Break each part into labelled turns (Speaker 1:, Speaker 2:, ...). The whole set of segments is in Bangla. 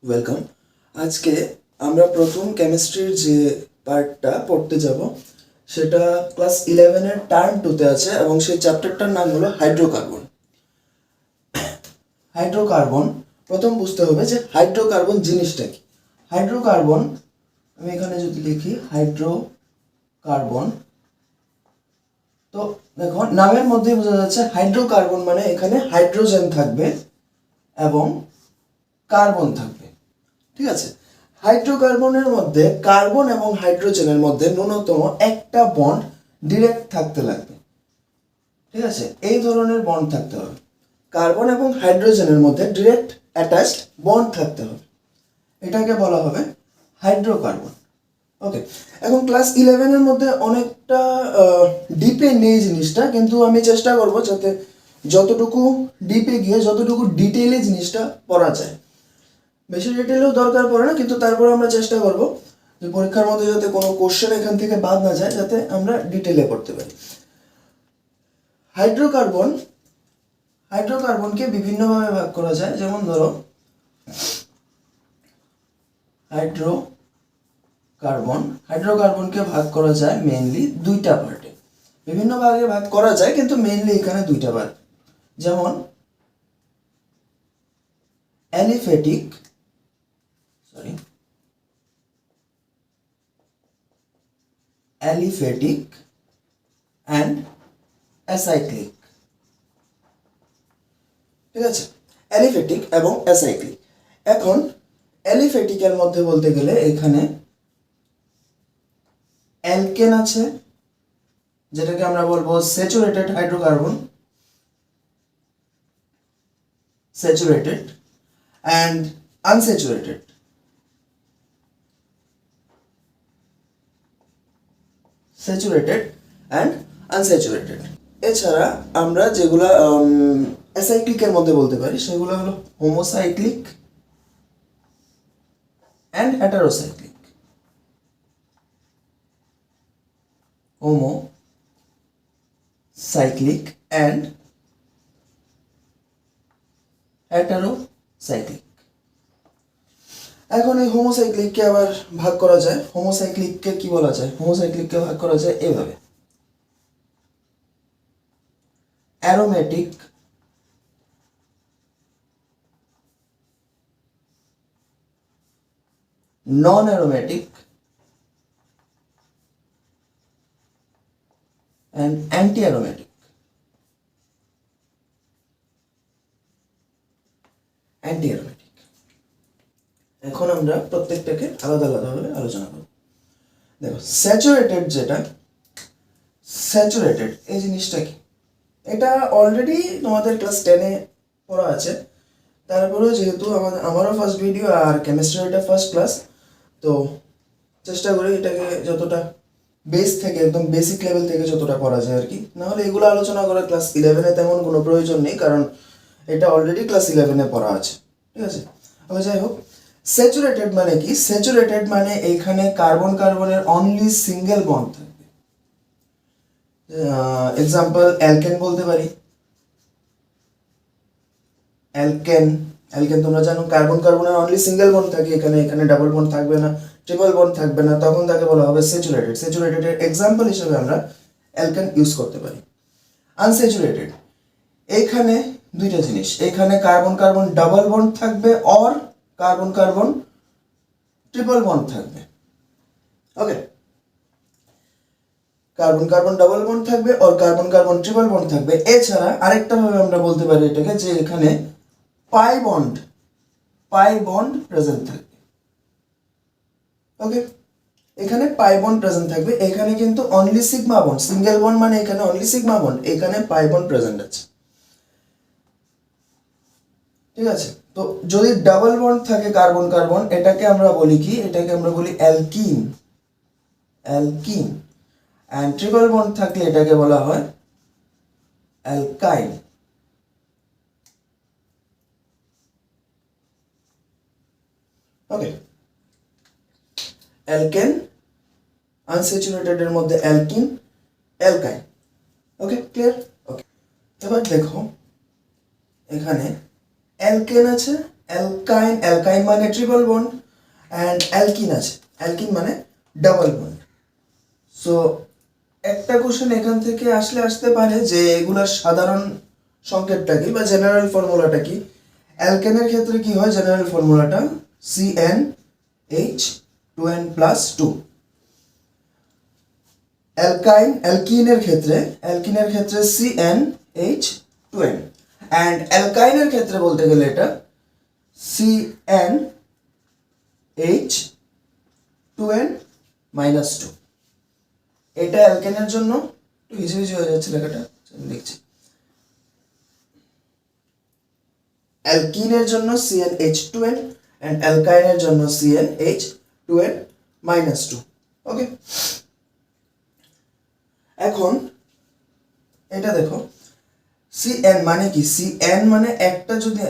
Speaker 1: ওয়েলকাম। আজকে আমরা প্রথম কেমিস্ট্রির যে পার্টটা পড়তে যাব সেটা ক্লাস 11-এর টার্ম 2-তে আছে এবং সেই চ্যাপ্টারটার নাম হলো হাইড্রোকার্বন। হাইড্রোকার্বন প্রথম বুঝতে হবে যে হাইড্রোকার্বন জিনিসটা কি। হাইড্রোকার্বন, আমি এখানে যদি লিখি হাইড্রোকার্বন, তো দেখো নামের মধ্যেই বোঝা যাচ্ছে হাইড্রোকার্বন মানে এখানে হাইড্রোজেন থাকবে এবং কার্বন থাকবে। ঠিক আছে, হাইড্রোকার্বনের মধ্যে কার্বন এবং হাইড্রোজেনের মধ্যে ন্যূনতম একটা বন্ড ডিরেক্ট থাকতে লাগবে। ঠিক আছে, এই ধরনের বন্ড থাকতে হবে। কার্বন এবং হাইড্রোজেনের মধ্যে ডিরেক্ট অ্যাটাচড বন্ড থাকতে হবে, এটাকে বলা হবে হাইড্রোকার্বন। ওকে, এখন ক্লাস 11-এর মধ্যে অনেকটা ডিপে নেই জিনিসটা, কিন্তু আমি চেষ্টা করব যাতে যতটুকু ডিপে গিয়ে যতটুকু ডিটেইলে জিনিসটা পড়া যায়। বেশি ডিটেলেও দরকার পড়ে না, কিন্তু তারপরে আমরা চেষ্টা করব যে পরীক্ষার মধ্যে যাতে কোনো কোশ্চেন এখান থেকে বাদ না যায়, যাতে আমরা ডিটেলে পড়তে পারি। হাইড্রোকার্বনকে বিভিন্নভাবে ভাগ করা যায়। যেমন ধরো হাইড্রোকার্বনকে ভাগ করা যায় মেইনলি দুইটা পার্টে। বিভিন্ন ভাগে ভাগ করা যায়, কিন্তু মেইনলি এখানে দুইটা পার্ট। যেমন অ্যালিফ্যাটিক অ্যান্ড অ্যাসাইক্লিক। ঠিক আছে, অ্যালিফ্যাটিক এবং অ্যাসাইক্লিক। এখন অ্যালিফ্যাটিকের মধ্যে বলতে গেলে এখানে অ্যালকেন আছে, যেটাকে আমরা বলবো saturated hydrocarbon, saturated and unsaturated. Saturated and unsaturated. এছাড়া আমরা যেগুলো অ্যাসাইক্লিকের মধ্যে বলতে পারি সেগুলো হলো homocyclic and heterocyclic. Homocyclic and heterocyclic. এখন এই হোমোসাইক্লিককে আবার ভাগ করা যায়। হোমোসাইক্লিককে কি বলা যায়? হোমোসাইক্লিককে ভাগ করা যায় এভাবে: aromatic, non aromatic and anti aromatic. Anti aromatic. এখন আমরা প্রত্যেকটাকে আলাদা আলাদাভাবে আলোচনা করব। দেখো, স্যাচুরেটেড স্যাচুরেটেড এই জিনিসটা কি? এটা অলরেডি তোমাদের ক্লাস 10-এ পড়া আছে। তারপরেও যেহেতু আমারও ফার্স্ট ভিডিও আর কেমিস্ট্রি এটা ফার্স্ট ক্লাস, তো চেষ্টা করি এটাকে যতটা বেস থেকে একদম বেসিক লেভেল থেকে যতটা করা যায় আর কি। নাহলে এগুলো আলোচনা করা ক্লাস 11-এ তেমন কোনো প্রয়োজন নেই, কারণ এটা অলরেডি ক্লাস 11-এ পড়া আছে। ঠিক আছে, আবার যাই হোক, স্যাচুরেটেড মানে কি? স্যাচুরেটেড মানে এইখানে কার্বন কার্বনের অনলি সিঙ্গেল বন্ড থাকবে। এক্সাম্পল অ্যালকেন বলতে পারি। অ্যালকেন তোমরা জানো কার্বন কার্বনের অনলি সিঙ্গেল বন্ড থাকে, এখানে ডাবল বন্ড থাকবে না, ট্রিপল বন্ড থাকবে না, তখন তাকে বলা হবে স্যাচুরেটেড। স্যাচুরেটেডের এক্সাম্পল হিসেবে আমরা অ্যালকেন ইউজ করতে পারি। আনস্যাচুরেটেড, এইখানে দুইটা জিনিস, এখানে কার্বন কার্বন ডাবল বন্ড থাকবে or carbon carbon triple bond থাকবে। ওকে, কার্বন কার্বন ডাবল বন্ড থাকবে or carbon carbon triple bond থাকবে। এছাড়া আরেকটা ভাবে আমরা বলতে পারি এটাকে, যে এখানে পাই বন্ড প্রেজেন্ট থাকবে। ওকে, এখানে পাই বন্ড প্রেজেন্ট থাকবে। এখানে কিন্তু only sigma bond, single bond মানে এখানে অনলি সিগমা বন্ড, এখানে পাই বন্ড প্রেজেন্ট আছে। ঠিক আছে, তো যদি ডাবল বন্ড থাকে কার্বন কার্বন, এটাকে আমরা বলি কি? এটাকে আমরা বলি অ্যালকিন। অ্যান্ড ট্রিপল বন্ড থাকলে এটাকে বলা হয় অ্যালকাইন। ওকে, অ্যালকেন, আনস্যাচুরেটেড এর মধ্যে অ্যালকিন, অ্যালকাইন। ওকে, ক্লিয়ার? ওকে, এবার দেখো এখানে অ্যালকেন আছে অ্যালকাইন মানে ট্রিপল বন্ড, অ্যান্ড অ্যালকিন আছে, অ্যালকিন মানে ডাবল বন্ড। সো একটা কোশ্চেন এখান থেকে আসতে পারে যে এগুলার সাধারণ সংকেতটা কি বা জেনারেল ফর্মুলাটা কি। অ্যালকেনের ক্ষেত্রে কি হয়, জেনারেল ফর্মুলাটা CnH2n+2। অ্যালকিনের ক্ষেত্রে CnH2n, অ্যান্ড অ্যালকাইনের ক্ষেত্রে বলতে গেলে এটা CnH2n-2। এটা অ্যালকেনের জন্য একটু হিজিবিজি হয়ে যাচ্ছে লেখাটা, লিখছি। অ্যালকিনের জন্য CnH2n, অ্যান্ড অ্যালকাইনের জন্য CnH2n-2। ওকে, এখন এটা দেখো, Cn মানে কি, Cn মানে একটা, যদি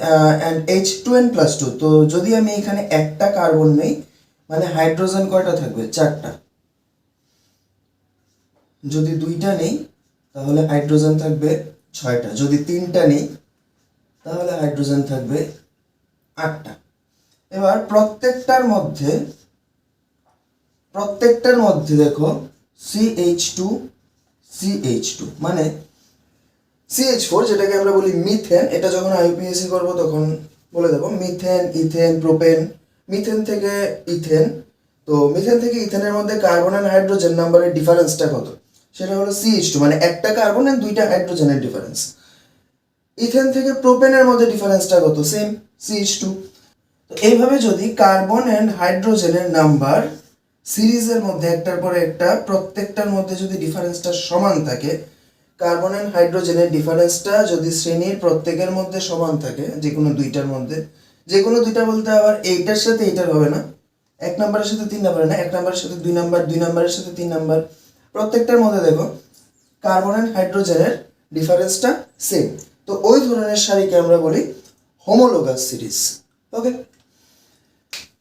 Speaker 1: and H2n+2, তো যদি আমি এখানে একটা কার্বন নেই মানে হাইড্রোজেন কয়টা থাকবে, 4টা। যদি 2টা নেই তাহলে হাইড্রোজেন থাকবে 6টা, যদি 3টা নেই তাহলে হাইড্রোজেন থাকবে 8টা। এবার প্রত্যেকটার মধ্যে দেখো CH2 মানে CH4, যেটাকে আমরা বলি মিথেন। এটা যখন আইউপিএসসি করবো তখন বলে দেবো, মিথেন, ইথেন, প্রোপেন। মিথেন থেকে ইথেনের মধ্যে কার্বন অ্যান্ড হাইড্রোজেন নাম্বারের ডিফারেন্সটা কত, সেটা হলো CH2, মানে একটা কার্বন অ্যান্ড 2টা হাইড্রোজেনের ডিফারেন্স। ইথেন থেকে প্রোপেনের মধ্যে ডিফারেন্সটা কত, সেম, CH2। তো এইভাবে যদি কার্বন অ্যান্ড হাইড্রোজেনের নাম্বার সিরিজের মধ্যে একটার পরে একটা প্রত্যেকটার মধ্যে যদি ডিফারেন্সটা সমান থাকে, কার্বন অ্যান্ড হাইড্রোজেনের ডিফারেন্সটা যদি শ্রেণীর প্রত্যেকের মধ্যে সমান থাকে, যে কোনো 2টার মধ্যে, যে কোনো 2টা বলতে আবার এইটার সাথে এইটার হবে না, 1 নম্বরের সাথে 3 নম্বরের না, 1 নম্বরের সাথে 2 নম্বর, 2 নম্বরের সাথে 3 নম্বর, প্রত্যেকটার মধ্যে দেখো কার্বন অ্যান্ড হাইড্রোজেনের ডিফারেন্সটা সেম, তো ওই ধরনের সারিকে আমরা বলি হোমোলোগাস সিরিজ। ওকে,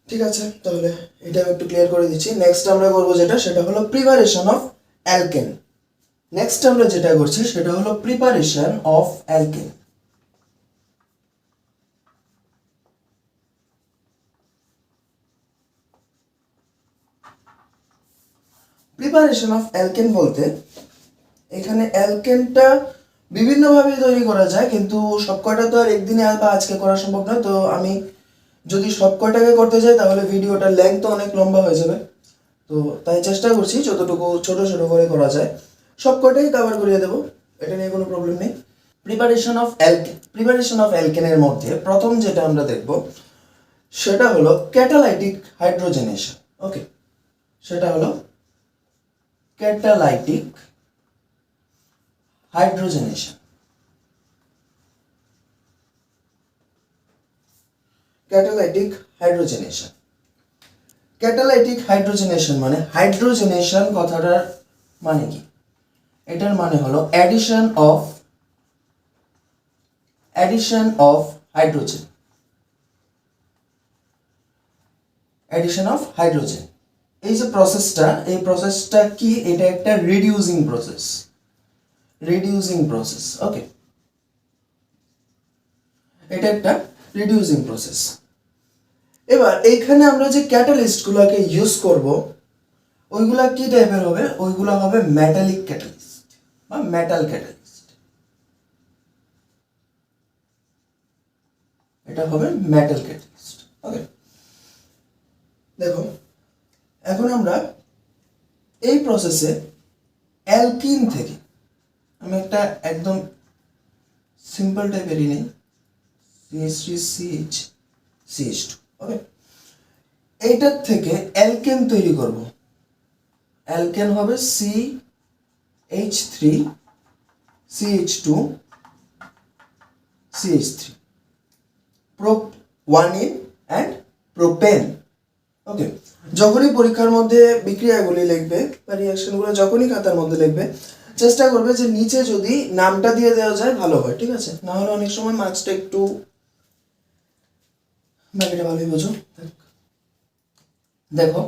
Speaker 1: ঠিক আছে, তাহলে এটা একটু ক্লিয়ার করে দিচ্ছি। নেক্সট আমরা করবো সেটা হলো প্রিপারেশন অফ অ্যালকেন। নেক্সট আমরা যেটা করছি সেটা হলো preparation of alkane. Preparation of alkane বলতে এখানে অ্যালকেনটা বিভিন্নভাবে তৈরি করা যায়, কিন্তু সব কয়টা তো আর একদিনে বা আজকে করা সম্ভব নয়। তো আমি যদি সব কয়টাকে করতে যাই তাহলে ভিডিওটার লেন্থ তো অনেক লম্বা হয়ে যাবে, তো তাই চেষ্টা করছি যতটুকু ছোট ছোট করে করা যায় সব কয়টাই কভার করিয়ে দেবো, এটা নিয়ে কোনো প্রবলেম নেই। প্রিপারেশন অফ অ্যালকেনের মধ্যে প্রথম যেটা আমরা দেখব সেটা হলো ক্যাটালাইটিক হাইড্রোজেনেশন। ওকে, সেটা হলো ক্যাটালাইটিক হাইড্রোজেনেশন। ক্যাটালাইটিক হাইড্রোজেনেশন মানে হাইড্রোজেনেশন কথাটার মানে কি, এটার মানে হলো অ্যাডিশন অফ হাইড্রোজেন। এই যে প্রসেসটা কি, এটা একটা রিডিউসিং প্রসেস। ওকে, এটা একটা রিডিউসিং প্রসেস। এবার এইখানে আমরা যে ক্যাটালিস্ট গুলোকে ইউজ করব ওইগুলা কি টাইপের হবে, ওইগুলা হবে মেটালিক ক্যাটালিস্ট বা মেটাল ক্যাটালিস্ট। এটা হবে মেটাল ক্যাটালিস্ট। ওকে, দেখো এখন আমরা এই প্রসেসে অ্যালকিন থেকে, আমি একটা একদম সিম্পল টাইপেরই নেই, CH3CH2। ওকে, এইটার থেকে অ্যালকেন তৈরি করব। অ্যালকেন হবে CH3CH2CH3, প্রোপ-1 অ্যান্ড প্রোপেন। ওকে, যখনই পরীক্ষার মধ্যে বিক্রিয়াগুলি লিখবে বা রিঅ্যাকশনগুলো যখনই খাতার মধ্যে লিখবে চেষ্টা করবে যে নিচে যদি নামটা দিয়ে দেওয়া যায় ভালো হয়, ঠিক আছে, না হলে অনেক সময় মার্কসটা একটু বাকিটা ভালোই বোঝো। দেখো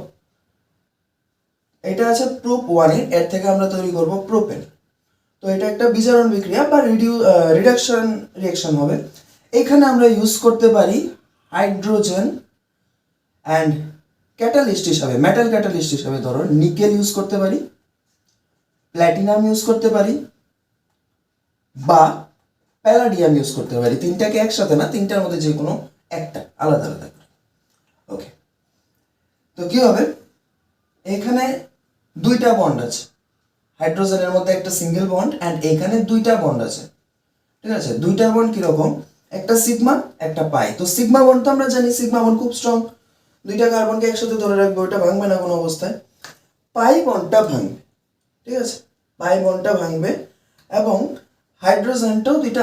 Speaker 1: এটা আছে প্রোপ-1, এর থেকে আমরা তৈরি করব প্রোপেন। তো এটা একটা বিজারণ বিক্রিয়া বা রিডাকশন রিঅ্যাকশন হবে। এখানে আমরা ইউজ করতে পারি হাইড্রোজেন অ্যান্ড ক্যাটালিস্ট হিসাবে, মেটাল ক্যাটালিস্ট হিসাবে ধরো নিকেল ইউজ করতে পারি, প্ল্যাটিনাম ইউজ করতে পারি, বা প্যালাডিয়াম ইউজ করতে পারি। তিনটাকে একসাথে না, তিনটার মধ্যে যে কোনো একটা আলাদা আলাদা করে। ওকে, তো কি হবে, এখানে দুইটা বন্ড আছে, হাইড্রোজেনের মধ্যে একটা সিঙ্গেল বন্ড অ্যান্ড এখানে দুইটা বন্ড আছে। ঠিক আছে, দুইটা বন্ড কিরকম, একটা সিগমা একটা পাই। তো সিগমা বন্ড তো আমরা জানি, সিগমা বন্ড খুব স্ট্রং, দুইটা কার্বনকে একসাথে ধরে রাখবে, ওটা ভাঙবে না কোনো অবস্থায়। পাই বন্ডটা ভাঙবে, ঠিক আছে, পাই বন্ডটা ভাঙবে এবং হাইড্রোজেনটাও দুইটা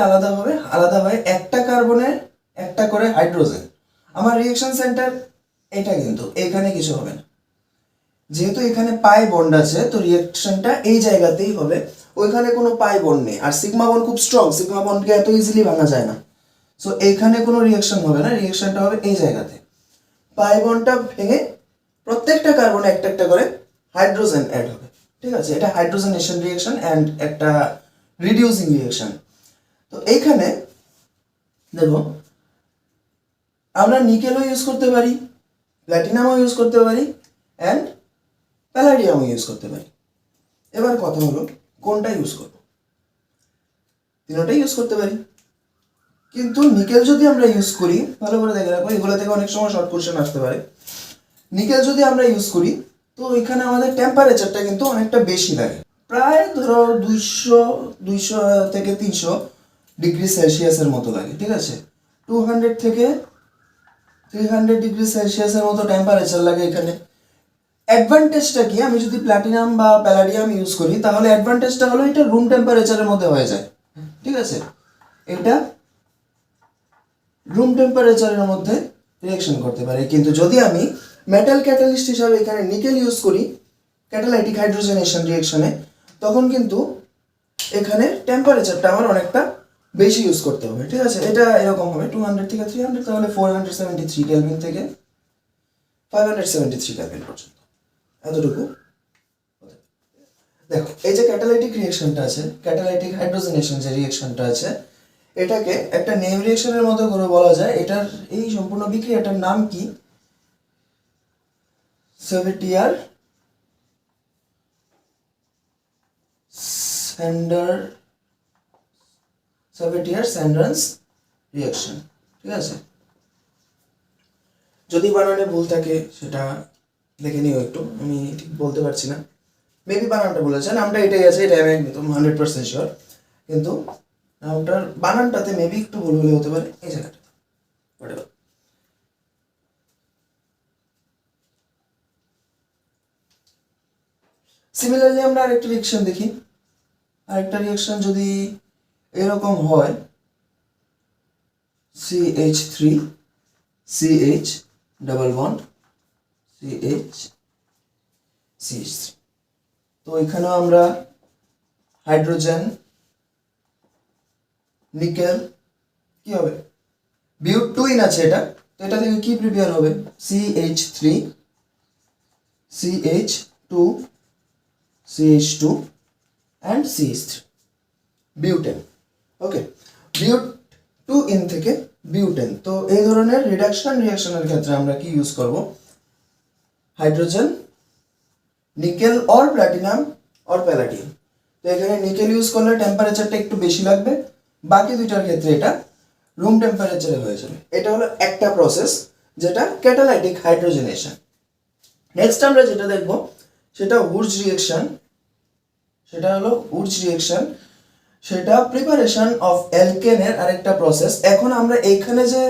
Speaker 1: আলাদা হয় একটা কার্বনে একটা করে হাইড্রোজেন। আমার রিয়েকশন সেন্টার এটা, কিন্তু এখানে কিছু হবে না, যেহেতু এখানে পাই বন্ড আছে তো রিয়েকশনটা এই জায়গাতেই হবে, ওইখানে কোনো পাই বন্ড নেই। আর সিগমা বন্ড খুব স্ট্রং, সিগমা বন্ডকে এত ইজিলি ভাঙা যায় না, সো এইখানে কোনো রিয়েকশন হবে না, রিয়েকশনটা হবে এই জায়গাতে। পাই বন্ডটা ভেঙে প্রত্যেকটা কার্বনে একটা একটা করে হাইড্রোজেন অ্যাড হবে। ঠিক আছে, এটা হাইড্রোজেনেশন রিয়েকশন অ্যান্ড একটা রিডিউসিং রিয়েকশন। তো এইখানে দেখো আমরা নিকেলও ইউজ করতে পারি, প্ল্যাটিনামও ইউজ করতে পারি অ্যান্ড প্যালাডিয়ামও ইউজ করতে পারি। এবার কথা হলো কোনটা ইউজ করবো, তিনটাই ইউজ করতে পারি। কিন্তু নিকেল যদি আমরা ইউজ করি, ভালো করে দেখে রাখো, এগুলো থেকে অনেক সময় শর্ট কোশ্চেন আসতে পারে। নিকেল যদি আমরা ইউজ করি তো এখানে আমাদের টেম্পারেচারটা কিন্তু অনেকটা বেশি লাগে, প্রায় ধরো 200 থেকে 300 ডিগ্রি সেলসিয়াসের মতো লাগে। ঠিক আছে, 200 থেকে 300 ডিগ্রি সেলসিয়াসের মতো টেম্পারেচার লাগে এখানে। অ্যাডভান্টেজটা কি, আমি যদি প্ল্যাটিনাম বা প্যালাডিয়াম ইউজ করি তাহলে অ্যাডভান্টেজটা হলো এটা রুম টেম্পারেচারের মধ্যে হয়ে যায়। ঠিক আছে, এটা রুম টেম্পারেচারের মধ্যে রিয়েকশন করতে পারে। কিন্তু যদি আমি মেটাল ক্যাটালিস্ট হিসাবে এখানে নিকেল ইউজ করি ক্যাটালাইটিক হাইড্রোজেনেশন রিয়েকশনে, তখন কিন্তু এখানে টেম্পারেচারটা আমার অনেকটা বেশি ইউজ করতে হবে। ঠিক আছে, এটা এরকম হবে 200 থেকে 300, তাহলে 473 কেলভিন থেকে 573 কেলভিন পর্যন্ত, এতটুকু। দেখো এই যে ক্যাটালাইটিক রিয়েকশনটা আছে, ক্যাটালাইটিক হাইড্রোজেনেশন যে রিয়েকশনটা আছে, এটাকে একটা নেম রিয়েকশনের মতো করে বলা যায়। এটার এই সম্পূর্ণ বিক্রিয়াটার নাম কি, সেভেটিয়ার স্যান্ডার্স রিয়েকশন। ঠিক আছে, যদি বানানে ভুল থাকে সেটা দেখে নিও একটু, আমি ঠিক বলতে পারছি না, মেবি বানানটা বলেছে, নামটা এটাই আছে, এটা আমি একদম 100% শিওর, কিন্তু নামটার বানানটাতে মেবি একটু ভুল হলে হতে পারে এই জায়গাটা। সিমিলারলি আমরা আরেকটা রিয়েকশন দেখি, আরেকটা রিয়েকশন যদি এরকম হয় CH3 CH double bond CH, তো এখানেও আমরা হাইড্রোজেন নিকেল কি হবে, বিউট টুইন আছে এটা, তো এটা থেকে কি প্রিপেয়ার হবে, CH3 CH2 CH2 and CH3 butane. Okay, but two ene থেকে বিউটেন। তো এই ধরনের রিয়াকশনের ক্ষেত্রে আমরা কি ইউজ করব, hydrogen nickel or platinum or palladium. তো এখানে নিকেল ইউজ করলে টেম্পারেচারটা একটু বেশি লাগবে, বাকি দুইটার ক্ষেত্রে এটা রুম টেম্পারেচারে হয়ে যাবে। এটা হলো একটা প্রসেস যেটা ক্যাটালাইটিক হাইড্রোজেনেশন। নেক্সট আমরা যেটা দেখব সেটা উডস রিয়েকশন, সেটা হলো উডস রিয়েকশন, সেটা প্রিপারেশন অফ অ্যালকেনের আরেকটা প্রসেস। এখন আমরা এইখানে যে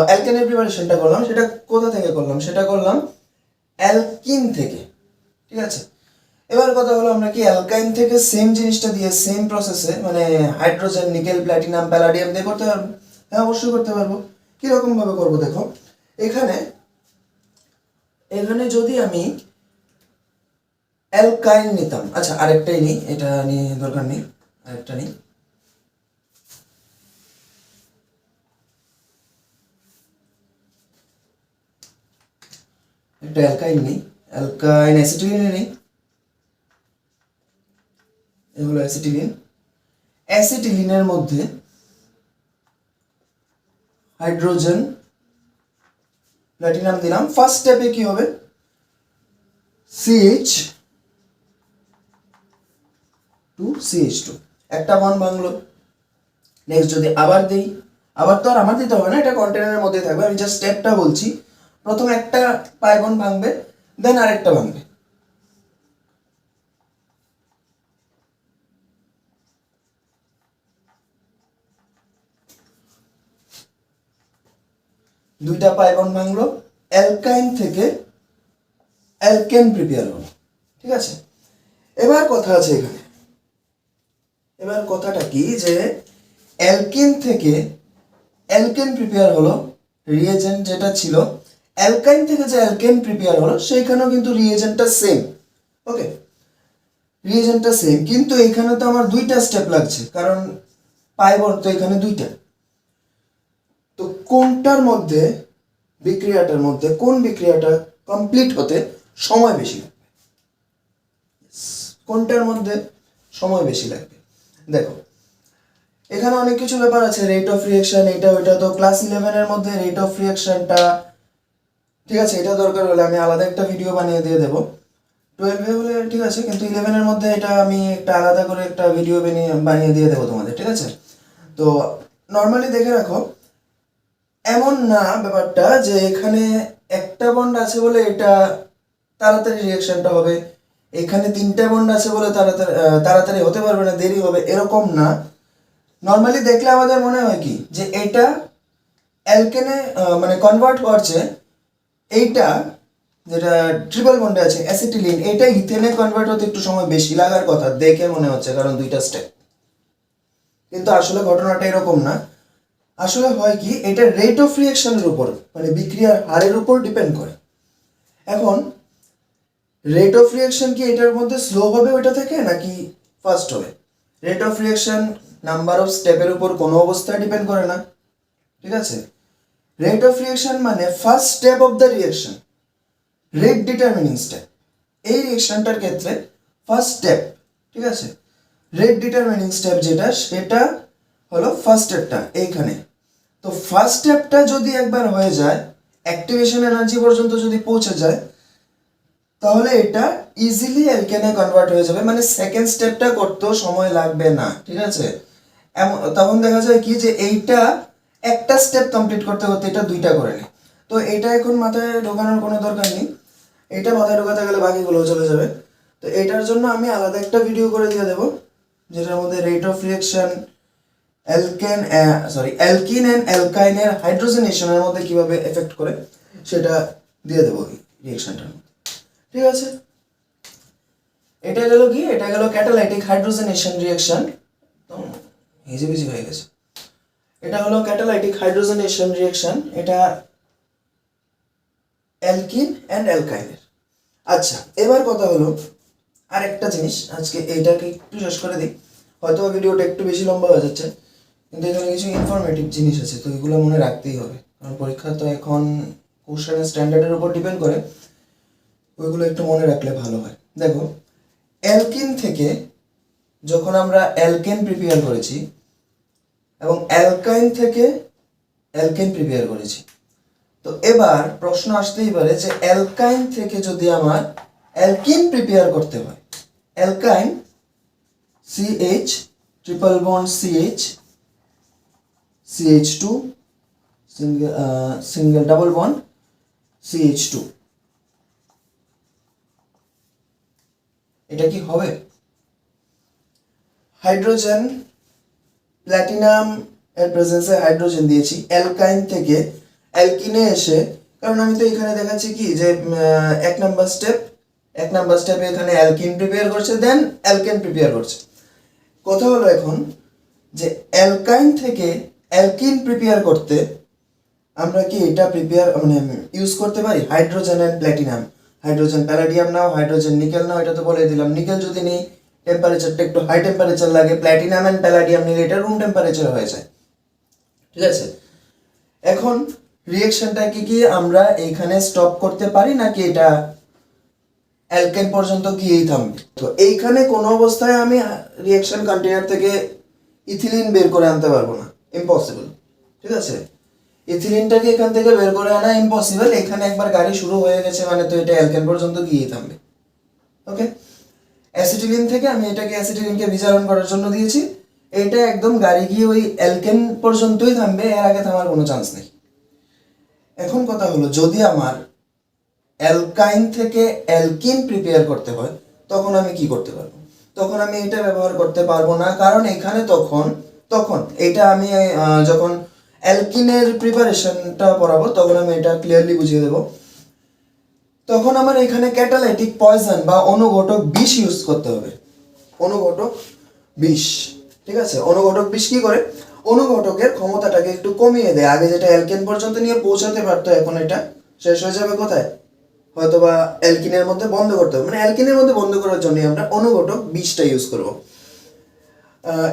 Speaker 1: অ্যালকেনের প্রিপারেশনটা করলাম সেটা কোথা থেকে করলাম, সেটা করলাম অ্যালকিন থেকে। ঠিক আছে, এবার কথা হলো আমরা কি অ্যালকাইন থেকে সেম জিনিসটা দিয়ে সেম প্রসেসে মানে হাইড্রোজেন নিকেল প্ল্যাটিনাম প্যালাডিয়াম দিয়ে করতে পারবো? হ্যাঁ, অবশ্যই করতে পারবো। কিরকম ভাবে করবো দেখো, এখানে যদি আমি অ্যালকাইন নিতাম, আচ্ছা আরেকটাই নিই, এটা নিয়ে দরকার নেই, আরেকটা নিই। একটা অ্যালকাইন নিই, অ্যালকাইন অ্যাসিটিলিনে নিই, এগুলো অ্যাসিটিলিন। অ্যাসিটিলিনের মধ্যে হাইড্রোজেন প্ল্যাটিনাম দিলাম। ফার্স্ট স্টেপে কি হবে, CH2 একটা বন্ড ভাঙলো। নেক্সট যদি আবার দেই, আবার তো আর আমার দিতে হবে না, এটা কন্টেনারের মধ্যে থাকবে, আমি জাস্ট স্টেপটা বলছি। প্রথম একটা পাই বন্ড ভাঙবে, দেন আরেকটা ভাঙবে। দুইটা পাই বন্ড ভাঙলো, অ্যালকাইন থেকে অ্যালকেন প্রিপেয়ার হলো। ঠিক আছে, এবার কথা আছে এখানে, এবার কথাটা কি যে অ্যালকিন থেকে অ্যালকেন প্রিপেয়ার হলো, রিয়েজেন্ট যেটা ছিল অ্যালকাইন থেকে যে অ্যালকেন প্রিপেয়ার হলো সেইখানেও কিন্তু রিয়েজেন্টটা সেম। ওকে, রিয়েজেন্টটা সেম, কিন্তু এখানে তো আমার দুইটা স্টেপ লাগছে, কারণ পাই বন্ড তো এখানে দুইটা। তো কোনটার মধ্যে, বিক্রিয়াটার মধ্যে কোন বিক্রিয়াটা কমপ্লিট হতে সময় বেশি লাগবে, কোনটার মধ্যে সময় বেশি লাগবে? দেখো এখানে অনেক কিছু ব্যাপার আছে, রেট অফ রিঅ্যাকশন, এটা ওইটা তো ক্লাস 11 এর মধ্যে রেট অফ রিঅ্যাকশনটা, ঠিক আছে, এটা দরকার হলে আমি আলাদা একটা ভিডিও বানিয়ে দিয়ে দেবো। 12 হলে ঠিক আছে, কিন্তু 11 এর মধ্যে এটা আমি একটা আলাদা করে একটা ভিডিও বানিয়ে দিয়ে দেবো তোমাদের, ঠিক আছে? তো নর্মালি দেখে রাখো, এমন না ব্যাপারটা যে এখানে একটা বন্ড আছে বলে এটা তাড়াতাড়ি রিঅ্যাকশনটা হবে, এখানে তিনটা বন্ড আছে বলে তাড়াতাড়ি হতে পারবে না, দেরি হবে, এরকম না। নর্মালি দেখলে আমাদের মনে হয় কি যে এটা অ্যালকেনে মানে কনভার্ট করছে, এইটা যেটা ট্রিপল বন্ডে আছে অ্যাসিটিলিন, এটা ইথেনে কনভার্ট হতে একটু সময় বেশি লাগার কথা দেখে মনে হচ্ছে, কারণ দুইটা স্টেপ। কিন্তু আসলে ঘটনাটা এরকম না। আসলে হয় কি, এটা রেট অফ রিঅ্যাকশনের উপর, মানে বিক্রিয়ার হারের উপর ডিপেন্ড করে। এখন রেট অফ রিঅ্যাকশন কি এটার মধ্যে স্লো হবে ওইটা থেকে নাকি ফাস্ট হবে? Rate of reaction number of স্টেপের উপর কোনো অবস্থায় ডিপেন্ড করে না, ঠিক আছে? রেট অফ রিঅ্যাকশন মানে first step of the reaction, rate determining step. এই রিঅ্যাকশনটার ক্ষেত্রে ফার্স্ট স্টেপ, ঠিক আছে, রেট ডিটারমিনিং স্টেপ যেটা, সেটা হলো ফার্স্ট স্টেপটা এইখানে। তো ফার্স্ট স্টেপটা যদি একবার হয়ে যায়, অ্যাক্টিভেশন এনার্জি পর্যন্ত যদি পৌঁছে যায়, তাহলে এটা ইজিলি অ্যালকেনে কনভার্ট হয়ে যাবে, মানে সেকেন্ড স্টেপটা করতেও সময় লাগবে না, ঠিক আছে? তখন দেখা যায় কি যে এইটা একটা স্টেপ কমপ্লিট করতে করতে এটা দুইটা করে নেয়। তো এটা এখন মাথায় ঢোকানোর কোনো দরকার নেই, এটা মাথায় ঢোকাতে গেলে বাকিগুলো চলে যাবে। তো এটার জন্য আমি আলাদা একটা ভিডিও করে দিয়ে দেবো, যেটার মধ্যে rate of reaction alkene and অ্যালকাইনের হাইড্রোজেনেশনের মধ্যে কিভাবে এফেক্ট করে সেটা দিয়ে দেবো রিঅ্যাকশনটার মধ্যে, ঠিক আছে? এটা গেল কি, এটা গেল ক্যাটালাইটিক হাইড্রোজেনেশন রিঅ্যাকশন, হিজিবিজি হয়ে গেছে। এটা হলো ক্যাটালাইটিক হাইড্রোজেনেশন রিঅ্যাকশন, এটা অ্যালকিন অ্যান্ড অ্যালকাইনের। আচ্ছা, এবার কথা হলো আরেকটা জিনিস, আজকে এইটাকে একটু শেষ করে দিই, হয়তো ভিডিওটা একটু বেশি লম্বা হয়ে যাচ্ছে, কিন্তু এখানে কিছু ইনফরমেটিভ জিনিস আছে, তো এগুলো মনে রাখতেই হবে, কারণ পরীক্ষা তো এখন কোশ্চেনের স্ট্যান্ডার্ডের উপর ডিপেন্ড করে, ওইগুলো একটু মনে রাখলে ভালো হয়। দেখো, অ্যালকিন থেকে যখন আমরা অ্যালকেন প্রিপেয়ার করেছি এবং অ্যালকাইন থেকে অ্যালকেন প্রিপেয়ার করেছি, তো এবার প্রশ্ন আসতেই পারে যে অ্যালকাইন থেকে যদি আমার অ্যালকিন প্রিপেয়ার করতে হয়, অ্যালকাইন CH triple bond CH2 single double bond CH2, এটা কি হবে? হাইড্রোজেন, প্ল্যাটিনাম এর প্রেজেন্সে হাইড্রোজেন দিয়েছি, অ্যালকাইন থেকে অ্যালকিনে এসে, কারণ আমি তো এখানে দেখাচ্ছি কি যে এক নাম্বার স্টেপে এখানে অ্যালকিন প্রিপেয়ার করছে, দেন অ্যালকেন প্রিপেয়ার করছে। কথা হলো এখন যে অ্যালকাইন থেকে অ্যালকিন প্রিপেয়ার করতে আমরা কি এটা ইউজ করতে পারি hydrogen and platinum? Hydrogen palladium নাও, হাইড্রোজেন নিকেল নাও, এটা তো বলে দিলাম। নিকেল যদি নেই, টেম্পারেচারটা একটু হাই টেম্পারেচার লাগে, প্ল্যাটিনাম অ্যান্ড প্যালাডিয়াম নিলে এটা রুম টেম্পারেচার হয়ে যায়, ঠিক আছে? এখন রিঅ্যাকশনটা কি আমরা এইখানে স্টপ করতে পারি নাকি এটা অ্যালকেন পর্যন্ত গিয়েই থামবে? তো এইখানে কোনো অবস্থায় আমি রিঅ্যাকশন কন্টেনার থেকে ইথিলিন বের করে আনতে পারবো না, ইম্পসিবল, ঠিক আছে? ইথিলিনটাকে এখান থেকে বের করে আনা ইম্পসিবল, এখানে একবার গাড়ি শুরু হয়ে গেছে মানে তো এটা অ্যালকেন পর্যন্ত গিয়ে থামবে। ওকে, অ্যাসিটিলিন থেকে আমি এটাকে অ্যাসিটিলিনকে বিজারণ করার জন্য দিয়েছি, এটা একদম গাড়ি গিয়ে ওই অ্যালকেন পর্যন্তই থামবে, এর আগে থামার কোনো চান্স নেই। এখন কথা হলো, যদি আমার অ্যালকাইন থেকে অ্যালকিন প্রিপেয়ার করতে হয় তখন আমি কি করতে পারবো? তখন আমি এটা ব্যবহার করতে পারবো না, কারণ এখানে তখন তখন এটা আমি যখন অ্যালকিনের প্রিপারেশনটা পড়াবো তখন আমি এটা ক্লিয়ারলি বুঝিয়ে দেবো। তখন আমার এখানে ক্যাটালাইটিক পয়জন বা অনুঘটক বিষ ইউজ করতে হবে। অনুঘটক বিষ, ঠিক আছে? অনুঘটক বিষ কি করে? অনুঘটকের ক্ষমতাটাকে একটু কমিয়ে দেয়। আগে যেটা অ্যালকেন পর্যন্ত নিয়ে পৌঁছাতে পারতো, এখন এটা শেষ হয়ে যাবে কোথায়? হয়তো বা অ্যালকিনের মধ্যে বন্ধ করতে হবে, মানে অ্যালকিনের মধ্যে বন্ধ করার জন্য আমরা অনুঘটক বিষটা ইউজ করব।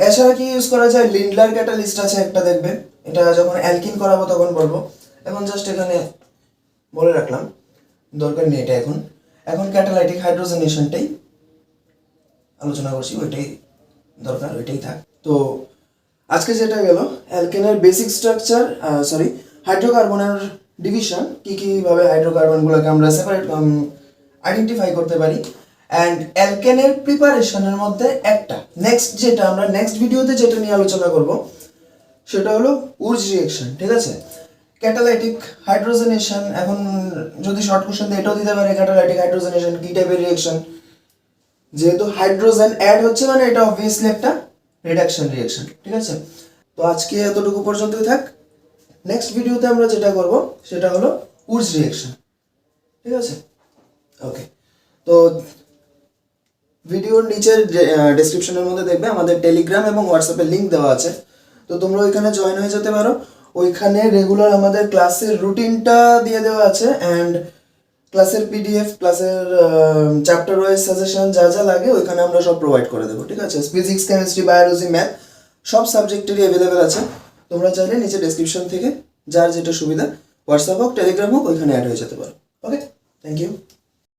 Speaker 1: এছাড়া কি ইউজ করা যায়? লিন্ডলার ক্যাটালিস্ট আছে একটা, দেখবে এটা যখন অ্যালকিন করাবো তখন বলবো। এখন জাস্ট এখানে বলে রাখলাম, দরকার নেই এটা। এখন ক্যাটালাইটিক হাইড্রোজেনেশনটাই আলোচনা করছি, ওইটাই দরকার, ওইটাই থাক। তো আজকে যেটা গেল অ্যালকেনের বেসিক স্ট্রাকচার, হাইড্রোকার্বনের ডিভিশন, কীভাবে হাইড্রোকার্বনগুলোকে আমরা সেপারেট আইডেন্টিফাই করতে পারি, অ্যান্ড অ্যালকেনের প্রিপারেশনের মধ্যে একটা নেক্সট যেটা আমরা নেক্সট ভিডিওতে যেটা নিয়ে আলোচনা করব সেটা হলো উর্জ রিয়েকশন, ঠিক আছে? ক্যাটালাইটিক হাইড্রোজেনেশন, এখন যদি শর্ট কোশ্চেন দিয়ে এটাও দিতে পারে, ক্যাটালাইটিক হাইড্রোজেনেশন কি টাইপের রিয়েকশন? যেহেতু হাইড্রোজেন অ্যাড হচ্ছে মানে এটা অবভিয়াসলি একটা রিডাকশন রিয়েকশন, ঠিক আছে? তো আজকে এতটুকু পর্যন্তই থাক। নেক্সট ভিডিওতে আমরা যেটা করব সেটা হলো উর্জ রিয়েকশন, ঠিক আছে? ওকে, তো ভিডিওর নিচের ডেসক্রিপশনের মধ্যে দেখবে আমাদের টেলিগ্রাম এবং হোয়াটসঅ্যাপের লিঙ্ক দেওয়া আছে, তো তোমরা ওইখানে জয়েন হয়ে যেতে পারো। ওইখানে রেগুলার আমাদের ক্লাসের রুটিনটা দিয়ে দেওয়া আছে, অ্যান্ড ক্লাসের পিডিএফ, ক্লাসের চ্যাপ্টার ওয়াইজ সাজেশন যা যা লাগে ওইখানে আমরা সব প্রোভাইড করে দেবো, ঠিক আছে? ফিজিক্স, কেমিস্ট্রি, বায়োলজি, ম্যাথ সব সাবজেক্টেরই অ্যাভেলেবেল আছে। তোমরা চাইলে নিচে ডেসক্রিপশন থেকে যার যেটা সুবিধা, হোয়াটসঅ্যাপ হোক, টেলিগ্রাম হোক, ওইখানে অ্যাড হয়ে যেতে পারো। ওকে, থ্যাংক ইউ।